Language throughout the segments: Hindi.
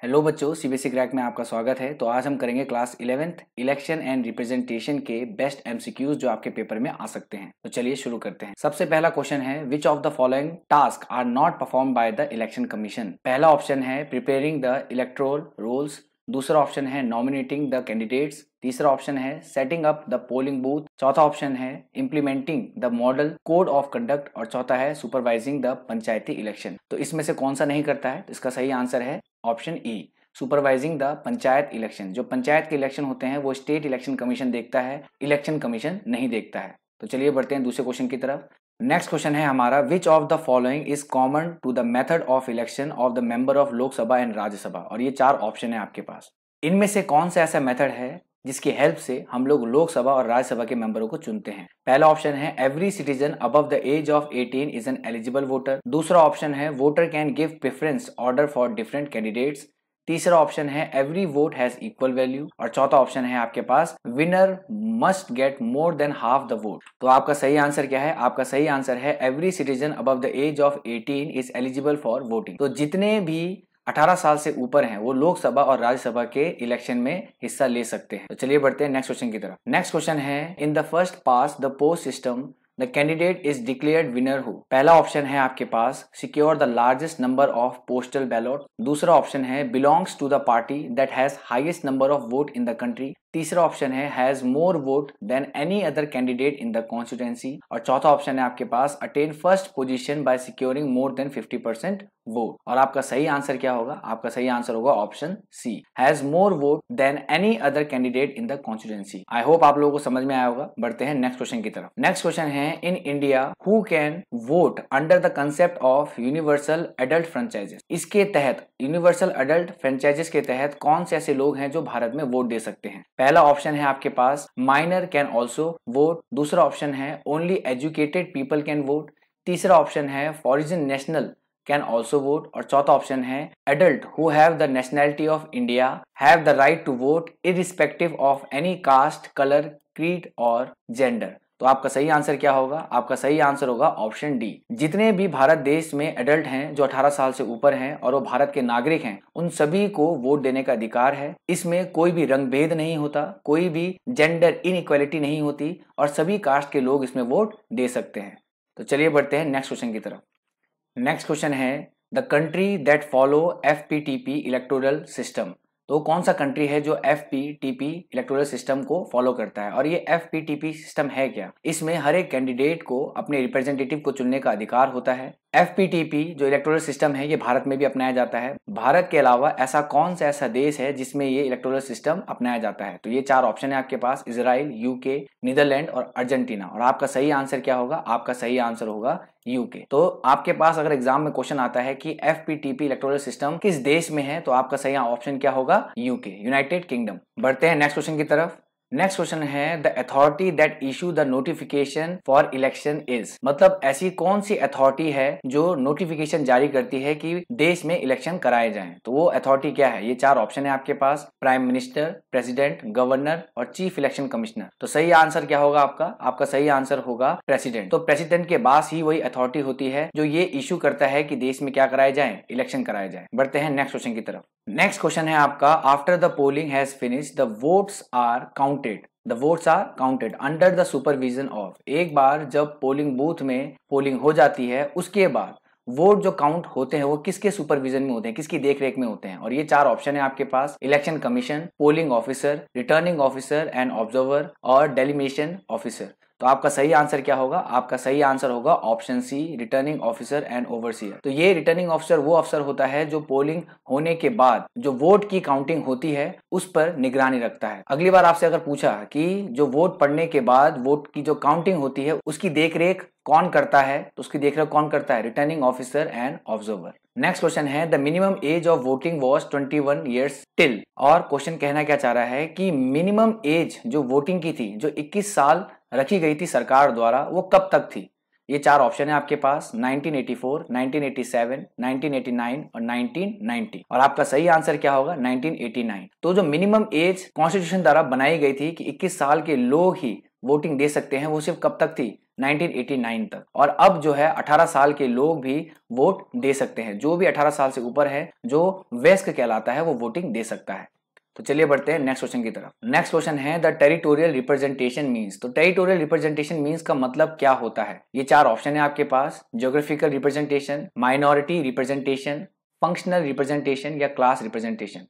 हेलो बच्चों, सीबीएसई क्रैक में आपका स्वागत है। तो आज हम करेंगे class 11th election and representation के बेस्ट एमसीक्यूज जो आपके पेपर में आ सकते हैं। तो चलिए शुरू करते हैं। सबसे पहला क्वेश्चन है, which of the following task are not perform by the election commission. पहला ऑप्शन है प्रिपेयरिंग द इलेक्टोरल रोल्स, दूसरा ऑप्शन है नॉमिनेटिंग द कैंडिडेट्स, तीसरा ऑप्शन है setting up the polling booth, चौथा ऑप्शन है implementing the model code of conduct और चौथा है सुपरवाइजिंग द पंचायती इलेक्शन। तो इसमें से कौन सा नहीं करता है? तो इसका सही आंसर है option E, supervising the panchayat election. जो पंचायत के इलेक्शन होते हैं वो स्टेट इलेक्शन कमीशन देखता है, इलेक्शन कमीशन नहीं देखता है। तो चलिए बढ़ते हैं दूसरे क्वेश्चन की तरफ। नेक्स्ट क्वेश्चन है हमारा, which of the following is common to the method of election of the member of Lok Sabha and Rajya Sabha. और ये चार ऑप्शन है आपके पास। इनमें से कौन सा ऐसा मेथड है जिसकी हेल्प से हम लोग लोकसभा और राज्यसभा के मेंबरों को चुनते हैं? पहला ऑप्शन है every citizen above the age of 18 is an eligible voter, दूसरा ऑप्शन है voter can give preference order for different candidates, तीसरा ऑप्शन है every vote has equal value और चौथा ऑप्शन है आपके पास winner must get more than half the vote. तो आपका सही आंसर क्या है? आपका सही आंसर है every citizen above the age of 18 is eligible for voting. तो जितने भी 18 साल से ऊपर हैं वो लोकसभा और राज्यसभा के इलेक्शन में हिस्सा ले सकते हैं। तो चलिए बढ़ते हैं नेक्स्ट क्वेश्चन की तरफ। नेक्स्ट क्वेश्चन है, in the first past the post system the candidate is declared winner who. पहला ऑप्शन है आपके पास secure the largest number of postal ballot, दूसरा ऑप्शन है belongs to the party that has highest number of vote in the country, तीसरा ऑप्शन है has more vote than any other candidate in the constituency और चौथा ऑप्शन है आपके पास attain first position by securing more than 50% vote. और आपका सही आंसर क्या होगा? आपका सही आंसर होगा option C, has more vote than any other candidate in the constituency. I hope आप लोगों को समझ में आया होगा। बढ़ते हैं नेक्स्ट क्वेश्चन की तरफ। नेक्स्ट क्वेश्चन है, in India who can vote under the concept of universal adult franchises. इसके तहत यूनिवर्सल एडल्ट फ्रेंचाइजेस के तहत कौन से ऐसे लोग हैं जो भारत में वोट दे सकते हैं? पहला ऑप्शन है आपके पास माइनर कैन ऑल्सो वोट, दूसरा ऑप्शन है only educated people can vote, तीसरा ऑप्शन है foreign national can also vote और चौथा ऑप्शन है adult who have the nationality of India have the right to vote irrespective of any caste, colour, creed और जेंडर। तो आपका सही आंसर क्या होगा? आपका सही आंसर होगा ऑप्शन डी, जितने भी भारत देश में एडल्ट हैं जो 18 साल से ऊपर हैं और वो भारत के नागरिक हैं, उन सभी को वोट देने का अधिकार है। इसमें कोई भी रंग भेद नहीं होता, कोई भी जेंडर इनइक्वालिटी नहीं होती और सभी कास्ट के लोग इसमें वोट दे सकते हैं। तो चलिए बढ़ते हैं नेक्स्ट क्वेश्चन की तरफ। नेक्स्ट क्वेश्चन है, the country that follow FPTP electoral system. तो कौन सा कंट्री है जो एफपीटीपी इलेक्टोरल सिस्टम को फॉलो करता है? और ये एफपीटीपी सिस्टम है क्या? इसमें हर एक कैंडिडेट को अपने रिप्रेजेंटेटिव को चुनने का अधिकार होता है। एफपीटीपी जो इलेक्टोरल सिस्टम है ये भारत में भी अपनाया जाता है। भारत के अलावा ऐसा कौन सा ऐसा देश है जिसमें ये इलेक्टोरल सिस्टम अपनाया जाता है? तो ये चार ऑप्शन है आपके पास, इजराइल, यूके, नीदरलैंड और अर्जेंटीना। और आपका सही आंसर क्या होगा? आपका सही आंसर होगा यूके। तो आपके पास अगर एग्जाम में क्वेश्चन आता है कि एफपीटीपी इलेक्टोरल सिस्टम किस देश में है, तो आपका सही ऑप्शन क्या होगा? UK, United kingdom. बढ़ते हैं नेक्स्ट क्वेश्चन की तरफ। नेक्स्ट क्वेश्चन है, the authority that issue the notification for election is. मतलब ऐसी कौन सी अथॉरिटी है जो नोटिफिकेशन जारी करती है कि देश में इलेक्शन कराए जाएं? तो वो अथॉरिटी क्या है? ये चार ऑप्शन है आपके पास, प्राइम मिनिस्टर, प्रेसिडेंट, गवर्नर और चीफ इलेक्शन कमिश्नर। तो सही आंसर क्या होगा आपका? आपका सही आंसर होगा प्रेसिडेंट। तो प्रेसिडेंट के पास ही वही अथॉरिटी होती है जो ये इशू करता है कि देश में क्या कराए जाए, इलेक्शन कराए जाए। बढ़ते हैं नेक्स्ट क्वेश्चन की तरफ। नेक्स्ट क्वेश्चन है आपका, after the polling has finished the votes are counted. The votes are counted under the supervision of. एक बार जब पोलिंग बूथ में पोलिंग हो जाती है उसके बाद वोट जो काउंट होते हैं वो किसके सुपरविजन में होते हैं, किसकी देखरेख में होते हैं? और ये चार ऑप्शन है आपके पास, election commission, polling officer, returning officer and observer और डेलिमिनेशन ऑफिसर। तो आपका सही आंसर क्या होगा? आपका सही आंसर होगा option C, returning officer and overseer. तो ये रिटर्निंग ऑफिसर वो अफसर होता है जो पोलिंग होने के बाद जो वोट की काउंटिंग होती है उस पर निगरानी रखता है। अगली बार आपसे अगर पूछा कि जो वोट पड़ने के बाद वोट की जो काउंटिंग होती है उसकी देखरेख कौन करता है, तो उसकी देखरेख कौन करता है? Returning officer and observer. Next question है, the minimum age of voting was 21 years till. और क्वेश्चन कहना क्या चाह रहा है कि मिनिमम एज जो वोटिंग की थी, जो 21 साल रखी गई थी सरकार द्वारा, वो कब तक थी? ये चार ऑप्शन है आपके पास, 1984, 1987, 1989 और 1990। और आपका सही आंसर क्या होगा? 1989। तो जो मिनिमम एज कॉन्स्टिट्यूशन द्वारा बनाई गई थी कि 21 साल के लोग ही वोटिंग दे सकते हैं वो सिर्फ कब तक थी, 1989 तक। और अब जो है 18 साल के लोग भी वोट दे सकते हैं, जो भी 18 साल से ऊपर है, जो वयस्क कहलाता है, वो वोटिंग दे सकता है। तो चलिए बढ़ते हैं नेक्स्ट क्वेश्चन की तरफ। नेक्स्ट क्वेश्चन है द टेरिटोरियल रिप्रेजेंटेशन मीन्स। तो टेरिटोरियल रिप्रेजेंटेशन मीन्स का मतलब क्या होता है? ये 4 ऑप्शन है आपके पास, geographical representation, minority representation, functional representation या क्लास रिप्रेजेंटेशन।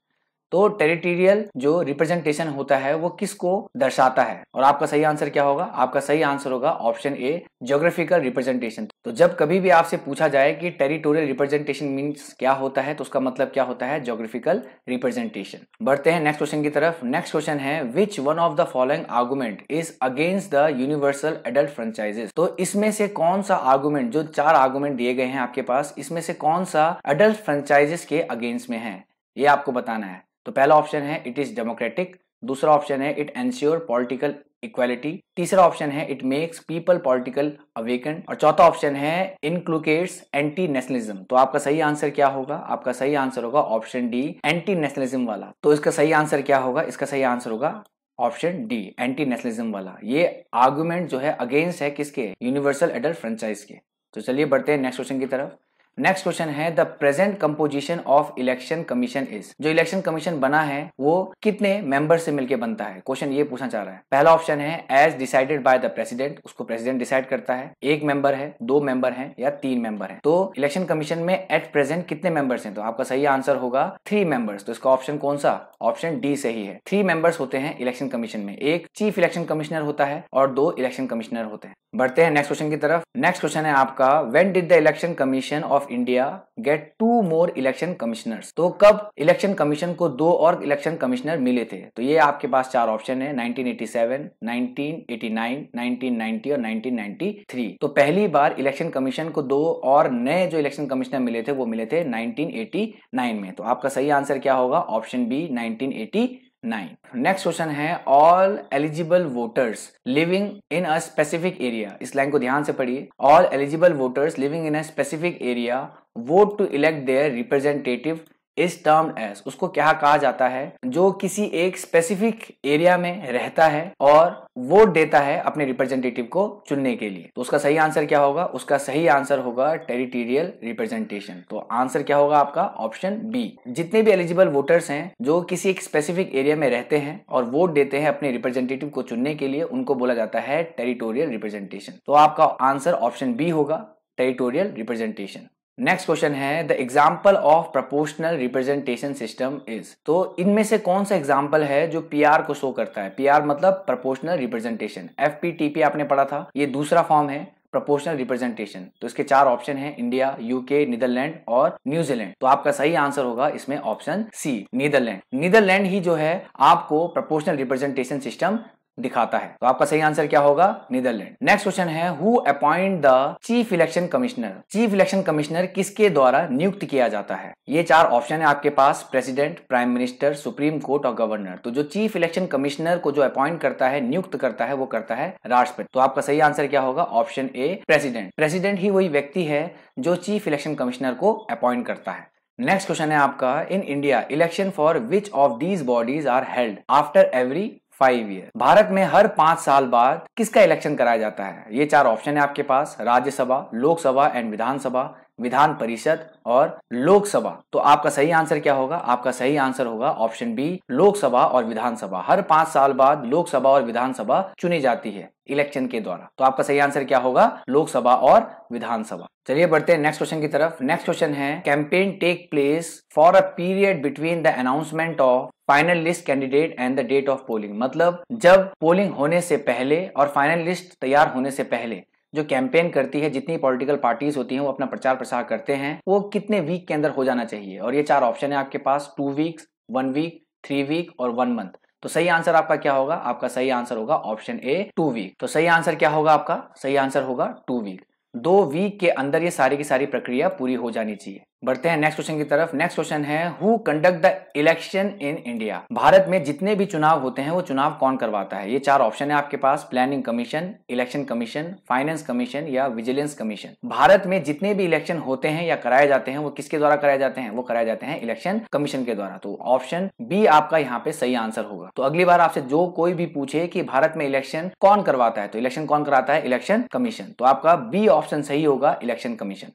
तो टेरिटोरियल जो रिप्रेजेंटेशन होता है वो किसको दर्शाता है? और आपका सही आंसर क्या होगा? आपका सही आंसर होगा ऑप्शन ए, ज्योग्राफिकल रिप्रेजेंटेशन। तो जब कभी भी आपसे पूछा जाए कि टेरिटोरियल रिप्रेजेंटेशन मीन्स क्या होता है, तो उसका मतलब क्या होता है? Geographical representation. बढ़ते हैं नेक्स्ट क्वेश्चन की तरफ। नेक्स्ट क्वेश्चन है which one of the following argument is against the universal adult franchises. तो इसमें से कौन सा आर्गुमेंट, जो 4 आर्गुमेंट दिए गए हैं आपके पास, इसमें से कौन सा एडल्ट फ्रेंचाइजेस के अगेंस्ट में है, ये आपको बताना है। तो पहला ऑप्शन है इट इज डेमोक्रेटिक, दूसरा ऑप्शन है इट एंश्योर पॉलिटिकल इक्वालिटी, तीसरा ऑप्शन है it makes people political awaken, और चौथा ऑप्शन है इनक्लूकेट्स एंटी नेशनलिज्म। तो आपका सही आंसर क्या होगा? आपका सही आंसर होगा ऑप्शन डी, एंटी नेशनलिज्म वाला। तो इसका सही आंसर क्या होगा? इसका सही आंसर होगा ऑप्शन डी, एंटी नेशनलिज्म वाला। ये आर्गुमेंट जो है अगेंस्ट है किसके? यूनिवर्सल एडल्ट फ्रेंचाइज के। तो चलिए बढ़ते हैं नेक्स्ट क्वेश्चन की तरफ। नेक्स्ट क्वेश्चन है the present composition of election commission is. जो इलेक्शन कमीशन बना है वो कितने मेंबर से मिलकर बनता है? क्वेश्चन ये पूछना चाह रहा है। पहला ऑप्शन है as decided by the president, उसको प्रेसिडेंट डिसाइड करता है। 1 मेंबर है, 2 मेंबर है या 3 मेंबर है। तो इलेक्शन कमीशन में एट प्रेजेंट कितने मेंबर्स हैं? तो आपका सही आंसर होगा 3 मेंबर्स। तो इसका ऑप्शन कौन सा? ऑप्शन डी सही है। 3 मेंबर्स होते हैं इलेक्शन कमीशन में, एक चीफ इलेक्शन कमिश्नर होता है और 2 इलेक्शन कमिश्नर होते हैं। बढ़ते हैं नेक्स्ट क्वेश्चन की तरफ। नेक्स्ट क्वेश्चन है आपका when did the election commission of India get 2 more election commissioners. तो कब इलेक्शन कमीशन को 2 और इलेक्शन कमिश्नर मिले थे? तो ये आपके पास 4 ऑप्शन है, 1987, 1989, 1990 और 1993। तो पहली बार इलेक्शन कमीशन को 2 और नए जो इलेक्शन कमिश्नर मिले थे वो मिले थे 1989 में। तो आपका सही आंसर क्या होगा? Option B, 1989। नेक्स्ट क्वेश्चन है all eligible voters living in a specific area. इस लाइन को ध्यान से पढ़िए। All eligible voters living in a specific area vote to elect their representative is termed as. उसको क्या कहा जाता है? जो किसी एक स्पेसिफिक एरिया में रहता है और वोट देता है अपने रिप्रेजेंटेटिव को चुनने के लिए। तो उसका सही आंसर क्या होगा? उसका सही आंसर होगा टेरिटोरियल रिप्रेजेंटेशन। तो आंसर क्या होगा आपका? Option B. जितने भी एलिजिबल वोटर्स हैं जो किसी एक स्पेसिफिक एरिया में रहते हैं और वोट देते हैं अपने रिप्रेजेंटेटिव को चुनने के लिए, उनको बोला जाता है टेरिटोरियल रिप्रेजेंटेशन। तो आपका आंसर ऑप्शन बी होगा, टेरिटोरियल रिप्रेजेंटेशन। नेक्स्ट क्वेश्चन है the example of proportional representation system is. तो इनमें से कौन सा एग्जाम्पल है जो पीआर को शो करता है? पीआर मतलब प्रोपोर्शनल रिप्रेजेंटेशन। एफपीटीपी आपने पढ़ा था, ये दूसरा फॉर्म है प्रोपोर्शनल रिप्रेजेंटेशन। तो इसके 4 ऑप्शन है, इंडिया, यूके, नीदरलैंड और न्यूजीलैंड। तो आपका सही आंसर होगा इसमें ऑप्शन सी, नीदरलैंड। नीदरलैंड ही जो है आपको प्रोपोर्शनल रिप्रेजेंटेशन सिस्टम दिखाता है। तो आपका सही आंसर क्या होगा? नीदरलैंड। नेक्स्ट क्वेश्चन है who appoint the chief election commissioner. Chief election commissioner किसके द्वारा नियुक्त किया जाता है? ये 4 ऑप्शन है आपके पास, president, prime minister, supreme court और गवर्नर। तो जो चीफ इलेक्शन कमिश्नर को जो अपॉइंट करता है, नियुक्त करता है, वो करता है राष्ट्रपति। तो आपका सही आंसर क्या होगा? Option A, president. प्रेसिडेंट ही वही व्यक्ति है जो चीफ इलेक्शन कमिश्नर को अपॉइंट करता है। नेक्स्ट क्वेश्चन है आपका in India election for which of these bodies are held after every 5 year. भारत में हर 5 साल बाद किसका इलेक्शन कराया जाता है? ये 4 ऑप्शन है आपके पास, राज्यसभा, लोकसभा एंड विधानसभा, विधान परिषद और लोकसभा। तो आपका सही आंसर क्या होगा? आपका सही आंसर होगा ऑप्शन बी, लोकसभा और विधानसभा। हर 5 साल बाद लोकसभा और विधानसभा चुनी जाती है इलेक्शन के द्वारा। तो आपका सही आंसर क्या होगा? लोकसभा और विधानसभा। चलिए बढ़ते हैं नेक्स्ट क्वेश्चन की तरफ। नेक्स्ट क्वेश्चन है campaign take place for a period between the announcement of final list candidate and the date of polling. मतलब जब पोलिंग होने से पहले और फाइनल लिस्ट तैयार होने से पहले जो कैंपेन करती है, जितनी पॉलिटिकल पार्टीज होती हैं वो अपना प्रचार प्रसार करते हैं, वो कितने वीक के अंदर हो जाना चाहिए? और ये 4 ऑप्शन है आपके पास, 2 वीक्स, 1 वीक, 3 वीक और 1 मंथ। तो सही आंसर आपका क्या होगा? आपका सही आंसर होगा ऑप्शन ए, 2 वीक। तो सही आंसर क्या होगा आपका? सही आंसर होगा 2 वीक। 2 वीक के अंदर ये सारी की सारी प्रक्रिया पूरी हो जानी चाहिए। बढ़ते हैं नेक्स्ट क्वेश्चन की तरफ। नेक्स्ट क्वेश्चन है who conduct the election in India. Bharat में जितने भी चुनाव होते हैं वो चुनाव कौन करवाता है। ये चार ऑप्शन है आपके पास, planning commission, election commission, finance commission या विजिलेंस कमीशन। भारत में जितने भी इलेक्शन होते हैं या कराए जाते हैं वो किसके द्वारा कराए जाते हैं, वो कराए जाते हैं इलेक्शन कमीशन के द्वारा। तो ऑप्शन बी आपका यहाँ पे सही आंसर होगा। तो अगली बार आपसे जो कोई भी पूछे कि भारत में इलेक्शन कौन करवाता है, तो इलेक्शन कौन कराता है, इलेक्शन कमीशन। तो आपका बी ऑप्शन सही होगा, इलेक्शन कमीशन।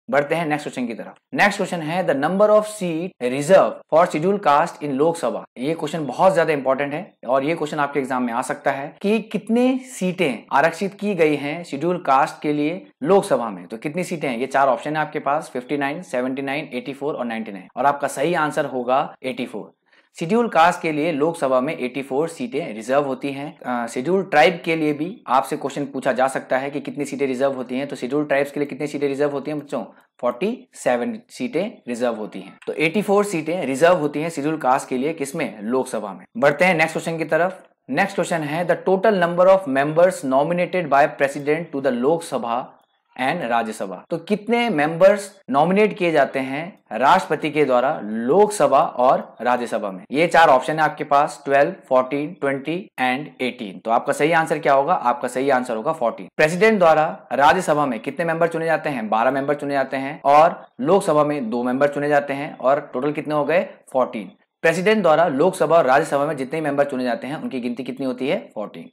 बढ़ते हैं नेक्स्ट क्वेश्चन की तरफ। नेक्स्ट क्वेश्चन है the number of seat reserved for scheduled caste in Lok Sabha. ये क्वेश्चन बहुत ज्यादा इंपॉर्टेंट है और ये क्वेश्चन आपके एग्जाम में आ सकता है कि कितने सीटें आरक्षित की गई हैं शेड्यूल कास्ट के लिए लोकसभा में। तो कितनी सीटें हैं, ये चार ऑप्शन है आपके पास, 59, 79, 84 और 99। और आपका सही आंसर होगा 84। शेड्यूल कास्ट के लिए लोकसभा में 84 सीटें रिजर्व होती हैं। शेड्यूल ट्राइब के लिए भी आपसे क्वेश्चन पूछा जा सकता है कि कितनी सीटें रिजर्व होती हैं। तो शेड्यूल ट्राइब्स के लिए कितनी सीटें रिजर्व होती हैं बच्चों, 47 सीटें रिजर्व होती हैं। तो 84 सीटें रिजर्व होती हैं शेड्यूल कास्ट के लिए, किसमें, लोकसभा में। बढ़ते हैं नेक्स्ट क्वेश्चन की तरफ। नेक्स्ट क्वेश्चन है the total number of members nominated by president to the Lok Sabha and Rajya Sabha. तो कितने मेंबर्स नॉमिनेट किए जाते हैं राष्ट्रपति के द्वारा लोकसभा और राज्यसभा में। ये चार ऑप्शन है आपके पास, 12, 14, 20 एंड 18। तो आपका सही आंसर क्या होगा, आपका सही आंसर होगा 14। प्रेसिडेंट द्वारा राज्यसभा में कितने मेंबर चुने जाते हैं, 12 मेंबर चुने जाते हैं और लोकसभा में 2 मेंबर चुने जाते हैं और टोटल कितने हो गए, 14। प्रेसिडेंट द्वारा लोकसभा और राज्यसभा में जितने मेंबर चुने जाते हैं उनकी गिनती कितनी होती है, 14।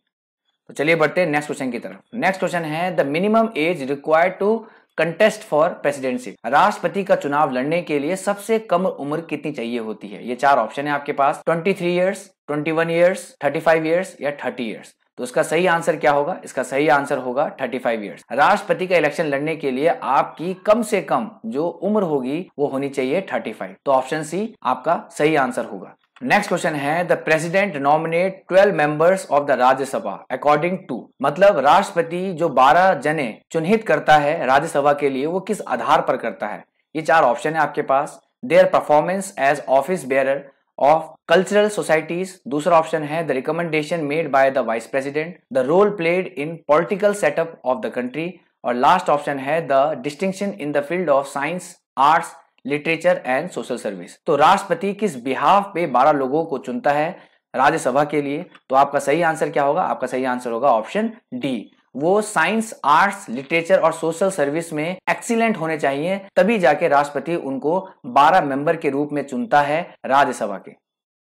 तो चलिए बढ़ते हैं नेक्स्ट क्वेश्चन की तरफ। नेक्स्ट क्वेश्चन है the minimum age required to contest for presidency. राष्ट्रपति का चुनाव लड़ने के लिए सबसे कम उम्र कितनी चाहिए होती है। ये चार ऑप्शन है आपके पास, 23 ईयर्स, 21 ईयर्स, 35 ईयर्स या 30 ईयर्स। तो इसका सही आंसर क्या होगा, इसका सही आंसर होगा 35 ईयर्स। राष्ट्रपति का इलेक्शन लड़ने के लिए आपकी कम से कम जो उम्र होगी वो होनी चाहिए 35। तो ऑप्शन सी आपका सही आंसर होगा। नेक्स्ट क्वेश्चन है the president nominate 12 members of the Rajya Sabha according to. मतलब राष्ट्रपति जो 12 जने चुनित करता है राज्यसभा के लिए वो किस आधार पर करता है। ये चार ऑप्शन है आपके पास, their performance as office bearer of cultural societies. दूसरा ऑप्शन है the recommendation made by the vice president, the role played in political setup of the country. और लास्ट ऑप्शन है the distinction in the field of science, arts, literature and social service. तो राष्ट्रपति किस बिहाफ पे 12 लोगों को चुनता है राज्यसभा के लिए। तो आपका सही आंसर क्या होगा, आपका सही आंसर होगा ऑप्शन डी। वो साइंस, आर्ट्स, लिटरेचर और सोशल सर्विस में एक्सीलेंट होने चाहिए, तभी जाके राष्ट्रपति उनको 12 मेंबर के रूप में चुनता है राज्यसभा के।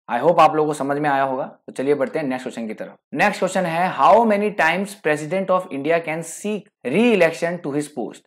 आई होप आप लोगों को समझ में आया होगा। तो चलिए बढ़ते हैं नेक्स्ट क्वेश्चन की तरफ। नेक्स्ट क्वेश्चन है how many times president of India can seek re election to his post.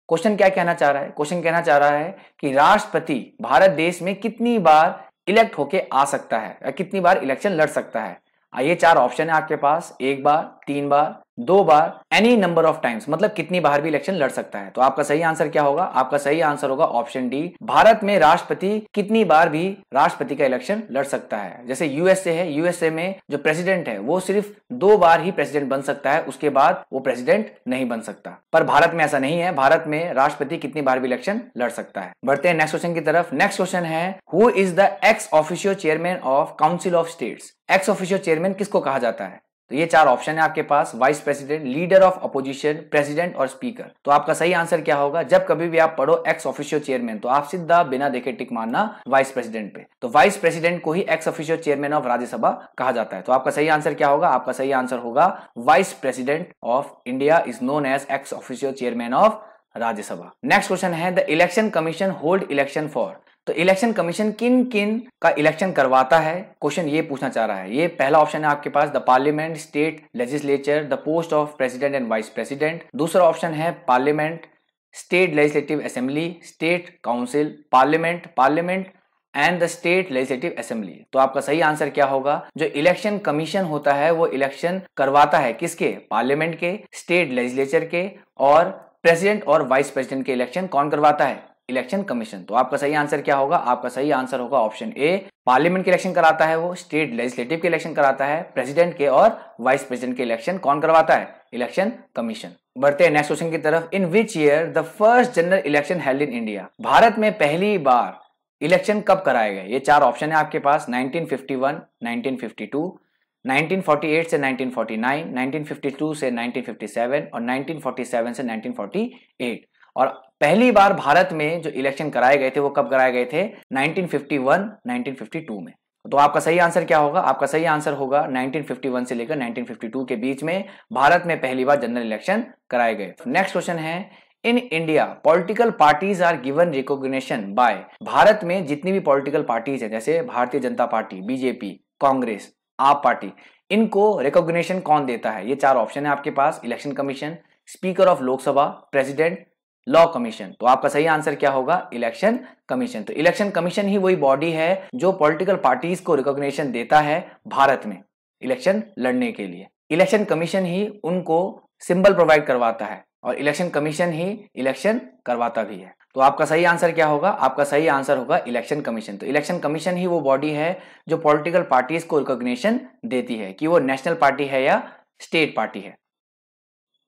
Question क्या कहना चाह रहा है, क्वेश्चन कहना चाह रहा है कि राष्ट्रपति भारत देश में कितनी बार इलेक्ट होके आ सकता है या कितनी बार इलेक्शन लड़ सकता है। ये चार ऑप्शन है आपके पास, 1 बार, 3 बार, 2 बार, एनी नंबर ऑफ टाइम्स, मतलब कितनी बार भी इलेक्शन लड़ सकता है। तो आपका सही आंसर क्या होगा, आपका सही आंसर होगा ऑप्शन डी। भारत में राष्ट्रपति कितनी बार भी राष्ट्रपति का इलेक्शन लड़ सकता है। जैसे यूएसए है, यूएसए में जो प्रेसिडेंट है वो सिर्फ 2 बार ही प्रेसिडेंट बन सकता है, उसके बाद वो प्रेसिडेंट नहीं बन सकता। पर भारत में ऐसा नहीं है, भारत में राष्ट्रपति कितनी बार भी इलेक्शन लड़ सकता है। बढ़ते हैं नेक्स्ट क्वेश्चन की तरफ। नेक्स्ट क्वेश्चन है who is the x officio chairman of council of states. X officio chairman किसको कहा जाता है। तो ये चार ऑप्शन है आपके पास, vice president, leader of opposition, president और स्पीकर। तो आपका सही आंसर क्या होगा, जब कभी भी आप पढ़ो एक्स ऑफिशियो चेयरमैन तो आप सीधा बिना देखे टिक मारना वाइस प्रेसिडेंट पे। तो वाइस प्रेसिडेंट को ही ex officio chairman of Rajya Sabha कहा जाता है। तो आपका सही आंसर क्या होगा, आपका सही आंसर होगा vice president of India is known as ex officio chairman of Rajya Sabha. Next question है the election commission hold election for. तो इलेक्शन कमीशन किन किन का इलेक्शन करवाता है, क्वेश्चन ये पूछना चाह रहा है। ये पहला ऑप्शन है आपके पास the parliament, state legislature, the post of president and vice president. दूसरा ऑप्शन है parliament, state legislative assembly, state council, parliament and the state legislative assembly. तो आपका सही आंसर क्या होगा, जो इलेक्शन कमीशन होता है वो इलेक्शन करवाता है किसके, पार्लियामेंट के, स्टेट लेजिस्लेचर के और प्रेसिडेंट और वाइस प्रेसिडेंट के इलेक्शन कौन करवाता है, इलेक्शन कमीशन। तो आपका सही आंसर क्या होगा, आपका सही आंसर होगा ऑप्शन ए। पार्लियामेंट के इलेक्शन कराता है वो, स्टेट लेजिस्लेटिव के इलेक्शन कराता है, प्रेसिडेंट के और वाइस प्रेसिडेंट के इलेक्शन कौन करवाता है, इलेक्शन कमीशन। बढ़ते हैं नेक्स्ट क्वेश्चन की तरफ। In which year the first general election held in India. Bharat में पहली बार इलेक्शन कब कराए गए। ये चार ऑप्शन है आपके पास, 1951, 1952, 1948 से 1949, 1952 से 1957 और 1947 से 1948। और पहली बार भारत में जो इलेक्शन कराए गए थे वो कब कराए गए थे? 1951, 1952 में। तो आपका सही आंसर क्या होगा? आपका सही आंसर होगा 1951 से लेकर 1952 के बीच में भारत में पहली बार जनरल इलेक्शन कराए गए। नेक्स्ट क्वेश्चन है, in India political parties are given recognition by. भारत में जितनी भी पॉलिटिकल पार्टीज है, जैसे भारतीय जनता पार्टी, बीजेपी, कांग्रेस, आप पार्टी, इनको रिकॉग्निशन कौन देता है? ये चार ऑप्शन है आपके पास, election commission, speaker of Lok Sabha, president, law commission. तो आपका सही आंसर क्या होगा? Election commission. तो इलेक्शन कमीशन ही वही बॉडी है जो पॉलिटिकल पार्टीज को रिकॉग्निशन देता है भारत में इलेक्शन लड़ने के लिए। इलेक्शन कमीशन ही उनको सिंबल प्रोवाइड करवाता है और इलेक्शन कमीशन ही इलेक्शन करवाता भी है। तो आपका सही आंसर क्या होगा? आपका सही आंसर होगा इलेक्शन कमीशन। तो इलेक्शन कमीशन ही वो बॉडी है जो पॉलिटिकल पार्टीज को रिकॉग्निशन देती है कि वो नेशनल पार्टी है या स्टेट पार्टी है।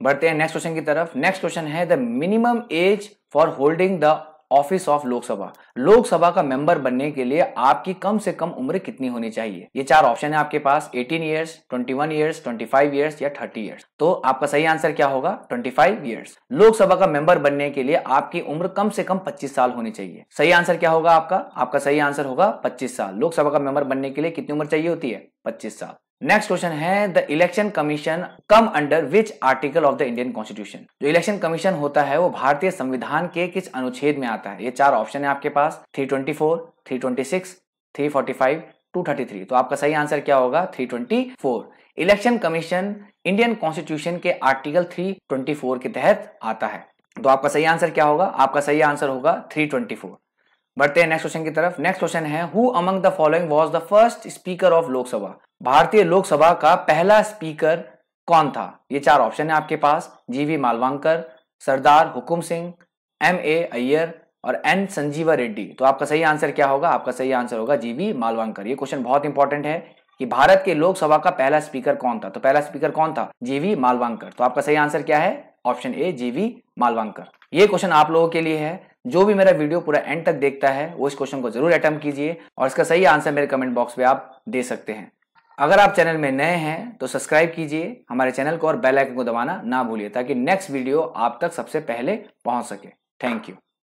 बढ़ते हैं नेक्स्ट क्वेश्चन की तरफ। नेक्स्ट क्वेश्चन है, the minimum as for holding the office of Lok Sabha. Lok Sabha का मेंबर बनने के लिए आपकी कम से कम उम्र कितनी होनी चाहिए? ये चार ऑप्शन है आपके पास, 18 ईयर्स, 21 ईयर्स, 25 ईयर्स या 30 ईयर्स। तो आपका सही आंसर क्या होगा? 25 ईयर्स। लोकसभा का मेंबर बनने के लिए आपकी उम्र कम से कम 25 साल होनी चाहिए। सही आंसर क्या होगा आपका? आपका सही आंसर होगा 25 साल। लोकसभा का मेंबर बनने के लिए कितनी उम्र चाहिए होती है? 25 साल। नेक्स्ट क्वेश्चन है, the election commission come under which article of the Indian constitution. जो इलेक्शन कमीशन होता है वो भारतीय संविधान के किस अनुच्छेद में आता है? ये चार ऑप्शन है आपके पास, 324, 326, 345, 233। तो आपका सही आंसर क्या होगा? 324। इलेक्शन कमीशन इंडियन कॉन्स्टिट्यूशन के आर्टिकल 324 के तहत आता है। तो आपका सही आंसर क्या होगा? आपका सही आंसर होगा 324। बढ़ते हैं नेक्स्ट क्वेश्चन की तरफ। नेक्स्ट क्वेश्चन है, who among the following was the first speaker of Lok Sabha. भारतीय लोकसभा का पहला स्पीकर कौन था? ये चार ऑप्शन है आपके पास, जीवी मालवांकर, सरदार हुकुम सिंह, MA अय्यर और N संजीवा रेड्डी। तो आपका सही आंसर क्या होगा? आपका सही आंसर होगा जीवी मालवांकर। ये क्वेश्चन बहुत इंपॉर्टेंट है कि भारत के लोकसभा का पहला स्पीकर कौन था? तो पहला स्पीकर कौन था? जीवी मालवांकर। तो आपका सही आंसर क्या है? ऑप्शन ए, जीवी मालवांकर। ये क्वेश्चन आप लोगों के लिए है। जो भी मेरा वीडियो पूरा एंड तक देखता है वो इस क्वेश्चन को जरूर अटेम्प्ट कीजिए और इसका सही आंसर मेरे कमेंट बॉक्स में आप दे सकते हैं। अगर आप चैनल में नए हैं तो सब्सक्राइब कीजिए हमारे चैनल को और बेल आइकन को दबाना ना भूलिए ताकि नेक्स्ट वीडियो आप तक सबसे पहले पहुंच सके। Thank you.